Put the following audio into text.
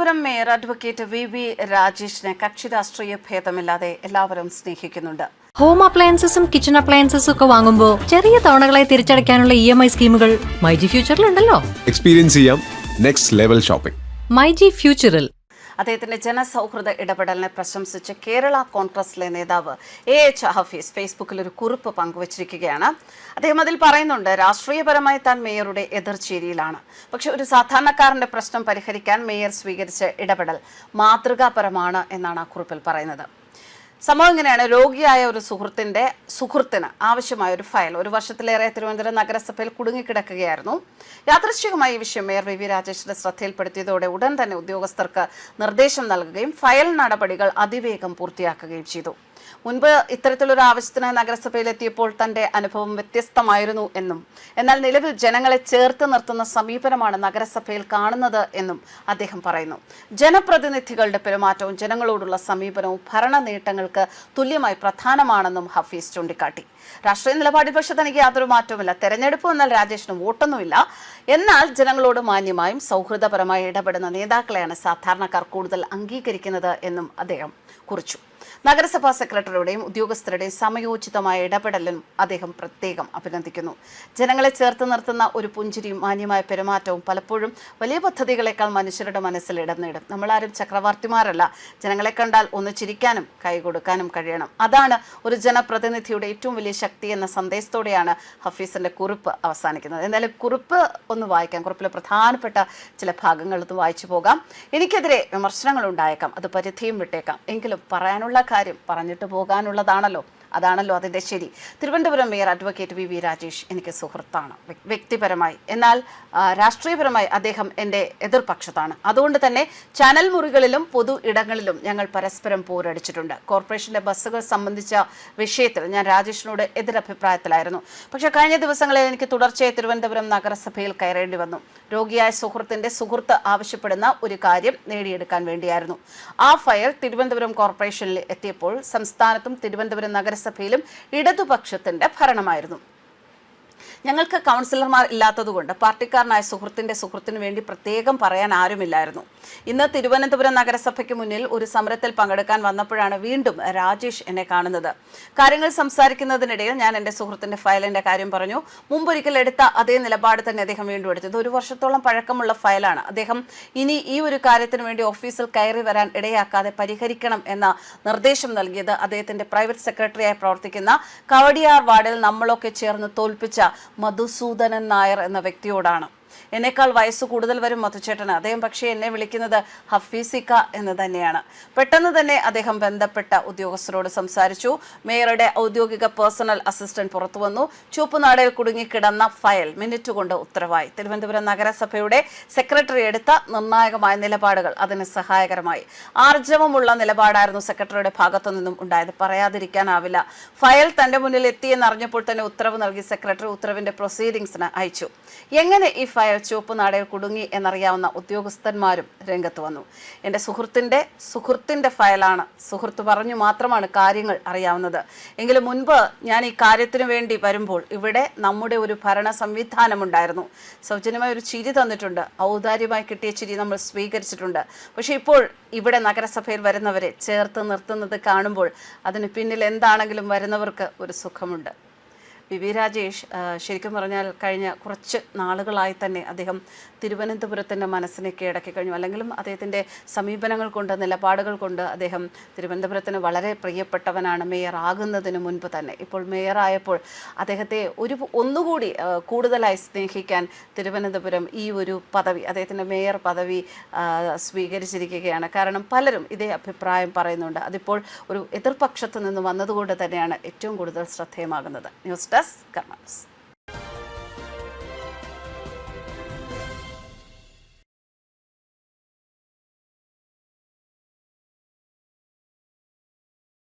Thiruvananthapuram mayor advocate V രാജേഷിനെ കക്ഷി രാഷ്ട്രീയ ഭേദമില്ലാതെ എല്ലാവരും സ്നേഹിക്കുന്നുണ്ട്. ഹോം അപ്ലയൻസസും കിച്ചൺ അപ്ലയൻസസും ഒക്കെ വാങ്ങുമ്പോൾ ചെറിയ തവണകളായി തിരിച്ചടയ്ക്കാനുള്ള EMI സ്കീമുകൾ മൈജി ഫ്യൂച്ചറിലുണ്ടല്ലോ. എക്സ്പീരിയൻസ് ചെയ്യാം നെക്സ്റ്റ് ലെവൽ ഷോപ്പിംഗ് മൈജി ഫ്യൂച്ചറിൽ. അദ്ദേഹത്തിന്റെ ജനസൗഹൃദ ഇടപെടലിനെ പ്രശംസിച്ച് കേരള കോൺഗ്രസിലെ നേതാവ് AH ഹഫീസ് ഫേസ്ബുക്കിൽ ഒരു കുറിപ്പ് പങ്കുവച്ചിരിക്കുകയാണ്. അദ്ദേഹം അതിൽ പറയുന്നുണ്ട്, രാഷ്ട്രീയപരമായി താൻ മേയറുടെ എതിർചേരിയിലാണ്. പക്ഷെ ഒരു സാധാരണക്കാരന്റെ പ്രശ്നം പരിഹരിക്കാൻ മേയർ സ്വീകരിച്ച ഇടപെടൽ മാതൃകാപരമാണ് എന്നാണ് ആ കുറിപ്പിൽ പറയുന്നത്. സംഭവം ഇങ്ങനെയാണ്. രോഗിയായ ഒരു സുഹൃത്തിന് ആവശ്യമായ ഒരു ഫയൽ 1 വർഷത്തിലേറെ തിരുവനന്തപുരം നഗരസഭയിൽ കുടുങ്ങിക്കിടക്കുകയായിരുന്നു. യാദൃശ്ചികമായി ഈ വിഷയം മേയർ വി രാജേഷിന്റെ ശ്രദ്ധയിൽപ്പെടുത്തിയതോടെ ഉടൻ തന്നെ ഉദ്യോഗസ്ഥർക്ക് നിർദ്ദേശം നൽകുകയും ഫയൽ നടപടികൾ അതിവേഗം പൂർത്തിയാക്കുകയും ചെയ്തു. മുൻപ് ഇത്തരത്തിലൊരു ആവശ്യത്തിന് നഗരസഭയിലെത്തിയപ്പോൾ തന്റെ അനുഭവം വ്യത്യസ്തമായിരുന്നു എന്നും എന്നാൽ നിലവിൽ ജനങ്ങളെ ചേർത്ത് നിർത്തുന്ന സമീപനമാണ് നഗരസഭയിൽ കാണുന്നത് എന്നും അദ്ദേഹം പറയുന്നു. ജനപ്രതിനിധികളുടെ പെരുമാറ്റവും ജനങ്ങളോടുള്ള സമീപനവും ഭരണ നേട്ടങ്ങൾക്ക് തുല്യമായി പ്രധാനമാണെന്നും ഹഫീസ് ചൂണ്ടിക്കാട്ടി. രാഷ്ട്രീയ നിലപാടിൽ പക്ഷെ തനിക്ക് യാതൊരു മാറ്റവുമില്ല. തെരഞ്ഞെടുപ്പ് എന്നാൽ രാജേഷിന് വോട്ടൊന്നുമില്ല. എന്നാൽ ജനങ്ങളോട് മാന്യമായും സൗഹൃദപരമായി ഇടപെടുന്ന നേതാക്കളെയാണ് സാധാരണക്കാർ കൂടുതൽ അംഗീകരിക്കുന്നത് എന്നും അദ്ദേഹം കുറിച്ചു. നഗരസഭാ സെക്രട്ടറിയുടെയും ഉദ്യോഗസ്ഥരുടെയും സമയോചിതമായ ഇടപെടലും അദ്ദേഹം പ്രത്യേകം അഭിനന്ദിക്കുന്നു. ജനങ്ങളെ ചേർത്ത് നിർത്തുന്ന ഒരു പുഞ്ചിരിയും മാന്യമായ പെരുമാറ്റവും പലപ്പോഴും വലിയ പദ്ധതികളെക്കാൾ മനുഷ്യരുടെ മനസ്സിൽ ഇടം നേടും. നമ്മളാരും ചക്രവർത്തിമാരല്ല. ജനങ്ങളെ കണ്ടാൽ ഒന്ന് ചിരിക്കാനും കൈ കൊടുക്കാനും കഴിയണം. അതാണ് ഒരു ജനപ്രതിനിധിയുടെ ഏറ്റവും വലിയ ശക്തി എന്ന സന്ദേശത്തോടെയാണ് ഹഫീസിന്റെ കുറിപ്പ് അവസാനിക്കുന്നത്. എന്തായാലും കുറിപ്പ് ഒന്ന് വായിക്കാം. കുറിപ്പിലെ പ്രധാനപ്പെട്ട ചില ഭാഗങ്ങൾ ഒന്ന് വായിച്ചു പോകാം. എനിക്കെതിരെ വിമർശനങ്ങൾ ഉണ്ടായേക്കാം, അത് പരിധിയും വിട്ടേക്കാം. എങ്കിലും പറയാനുള്ള കാര്യം പറഞ്ഞിട്ട് പോകാനുള്ളതാണല്ലോ. അതാണല്ലോ അതിൻ്റെ ശരി. തിരുവനന്തപുരം മേയർ അഡ്വക്കേറ്റ് വി രാജേഷ് എനിക്ക് സുഹൃത്താണ് വ്യക്തിപരമായി. എന്നാൽ രാഷ്ട്രീയപരമായി അദ്ദേഹം എൻ്റെ എതിർപക്ഷത്താണ്. അതുകൊണ്ട് തന്നെ ചാനൽ മുറികളിലും പൊതു ഇടങ്ങളിലും ഞങ്ങൾ പരസ്പരം പോരടിച്ചിട്ടുണ്ട്. കോർപ്പറേഷൻ്റെ ബസ്സുകൾ സംബന്ധിച്ച വിഷയത്തിൽ ഞാൻ രാജേഷിനോട് എതിരഭിപ്രായത്തിലായിരുന്നു. പക്ഷേ കഴിഞ്ഞ ദിവസങ്ങളിൽ എനിക്ക് തുടർച്ചയായി തിരുവനന്തപുരം നഗരസഭയിൽ കയറേണ്ടി വന്നു. രോഗിയായ സുഹൃത്തിൻ്റെ സുഹൃത്ത് ആവശ്യപ്പെടുന്ന ഒരു കാര്യം നേടിയെടുക്കാൻ വേണ്ടിയായിരുന്നു. ആ ഫയൽ തിരുവനന്തപുരം കോർപ്പറേഷനിൽ എത്തിയപ്പോൾ സംസ്ഥാനത്തും തിരുവനന്തപുരം നഗരസഭയിലും ഇടതുപക്ഷത്തിന്റെ ഭരണമായിരുന്നു. ഞങ്ങൾക്ക് കൗൺസിലർമാർ ഇല്ലാത്തതുകൊണ്ട് പാർട്ടിക്കാരനായ സുഹൃത്തിന് വേണ്ടി പ്രത്യേകം പറയാൻ ആരുമില്ലായിരുന്നു. ഇന്ന് തിരുവനന്തപുരം നഗരസഭയ്ക്ക് മുന്നിൽ ഒരു സമരത്തിൽ പങ്കെടുക്കാൻ വന്നപ്പോഴാണ് വീണ്ടും രാജേഷ് എന്നെ കാണുന്നത്. കാര്യങ്ങൾ സംസാരിക്കുന്നതിനിടയിൽ ഞാൻ എൻ്റെ സുഹൃത്തിൻ്റെ ഫയലിൻ്റെ കാര്യം പറഞ്ഞു. മുമ്പൊരിക്കൽ എടുത്ത അതേ നിലപാട് തന്നെ അദ്ദേഹം വീണ്ടും എടുത്തത്. 1 വർഷത്തോളം പഴക്കമുള്ള ഫയലാണ്. അദ്ദേഹം ഇനി ഈ ഒരു കാര്യത്തിന് വേണ്ടി ഓഫീസിൽ കയറി വരാൻ ഇടയാക്കാതെ പരിഹരിക്കണം എന്ന നിർദ്ദേശം നൽകിയത് അദ്ദേഹത്തിൻ്റെ പ്രൈവറ്റ് സെക്രട്ടറിയായി പ്രവർത്തിക്കുന്ന കവടിയാർ വാർഡിൽ നമ്മളൊക്കെ ചേർന്ന് തോൽപ്പിച്ച മധുസൂദനൻ നായർ എന്ന വ്യക്തിയോടാണ്. എന്നേക്കാൾ വയസ്സ് കൂടുതൽ വരും മധുചേട്ടന്. അദ്ദേഹം പക്ഷേ എന്നെ വിളിക്കുന്നത് ഹഫീസിക്ക എന്ന് തന്നെയാണ്. പെട്ടെന്ന് തന്നെ അദ്ദേഹം ബന്ധപ്പെട്ട ഉദ്യോഗസ്ഥരോട് സംസാരിച്ചു. മേയറുടെ ഔദ്യോഗിക പേഴ്സണൽ അസിസ്റ്റന്റ് പുറത്തു വന്നു. ചുവപ്പുനാടയിൽ കുടുങ്ങിക്കിടന്ന ഫയൽ മിനിറ്റ് കൊണ്ട് ഉത്തരവായി. തിരുവനന്തപുരം നഗരസഭയുടെ സെക്രട്ടറി എടുത്ത നിർണായകമായ നിലപാടുകൾ അതിന് സഹായകരമായി. ആർജവമുള്ള നിലപാടായിരുന്നു സെക്രട്ടറിയുടെ ഭാഗത്തു നിന്നും ഉണ്ടായത്. പറയാതിരിക്കാനാവില്ല. ഫയൽ തന്റെ മുന്നിൽ എത്തിയെന്നറിഞ്ഞപ്പോൾ തന്നെ ഉത്തരവ് നൽകി സെക്രട്ടറി ഉത്തരവിന്റെ പ്രൊസീഡിംഗ്സിന് അയച്ചു. എങ്ങനെ ഈ ഫയൽ ചുവപ്പുനാടയിൽ കുടുങ്ങി എന്നറിയാവുന്ന ഉദ്യോഗസ്ഥന്മാരും രംഗത്ത് വന്നു. എൻ്റെ സുഹൃത്തിൻ്റെ ഫയലാണ്. സുഹൃത്ത് പറഞ്ഞു മാത്രമാണ് കാര്യങ്ങൾ അറിയാവുന്നത്. എങ്കിലും മുൻപ് ഞാൻ ഈ കാര്യത്തിനു വേണ്ടി വരുമ്പോൾ ഇവിടെ നമ്മുടെ ഒരു ഭരണ സംവിധാനമുണ്ടായിരുന്നു. സൗജന്യമായ ഒരു ചിരി തന്നിട്ടുണ്ട്. ഔദാര്യമായി കിട്ടിയ ചിരി നമ്മൾ സ്വീകരിച്ചിട്ടുണ്ട്. പക്ഷേ ഇപ്പോൾ ഇവിടെ നഗരസഭയിൽ വരുന്നവരെ ചേർത്ത് നിർത്തുന്നത് കാണുമ്പോൾ അതിന് പിന്നിൽ എന്താണെങ്കിലും വരുന്നവർക്ക് ഒരു സുഖമുണ്ട്. വി രാജേഷ് ശരിക്കും പറഞ്ഞാൽ കഴിഞ്ഞ കുറച്ച് നാളുകളായി തന്നെ അദ്ദേഹം തിരുവനന്തപുരത്തിൻ്റെ മനസ്സിനെ കീഴടക്കി കഴിഞ്ഞു. അല്ലെങ്കിലും അദ്ദേഹത്തിൻ്റെ സമീപനങ്ങൾ കൊണ്ട് നിലപാടുകൾ കൊണ്ട് അദ്ദേഹം തിരുവനന്തപുരത്തിന് വളരെ പ്രിയപ്പെട്ടവനാണ് മേയർ ആകുന്നതിന് മുൻപ് തന്നെ. ഇപ്പോൾ മേയറായപ്പോൾ അദ്ദേഹത്തെ ഒന്നുകൂടി കൂടുതലായി സ്നേഹിക്കാൻ തിരുവനന്തപുരം ഈ ഒരു പദവി അദ്ദേഹത്തിൻ്റെ മേയർ പദവി സ്വീകരിച്ചിരിക്കുകയാണ്. കാരണം പലരും ഇതേ അഭിപ്രായം പറയുന്നുണ്ട്. അതിപ്പോൾ ഒരു എതിർപക്ഷത്ത് നിന്ന് വന്നതുകൊണ്ട് തന്നെയാണ് ഏറ്റവും കൂടുതൽ ശ്രദ്ധേയമാകുന്നത്. ന്യൂസ് ഡെസ്ക് കർമ്മ ന്യൂസ്.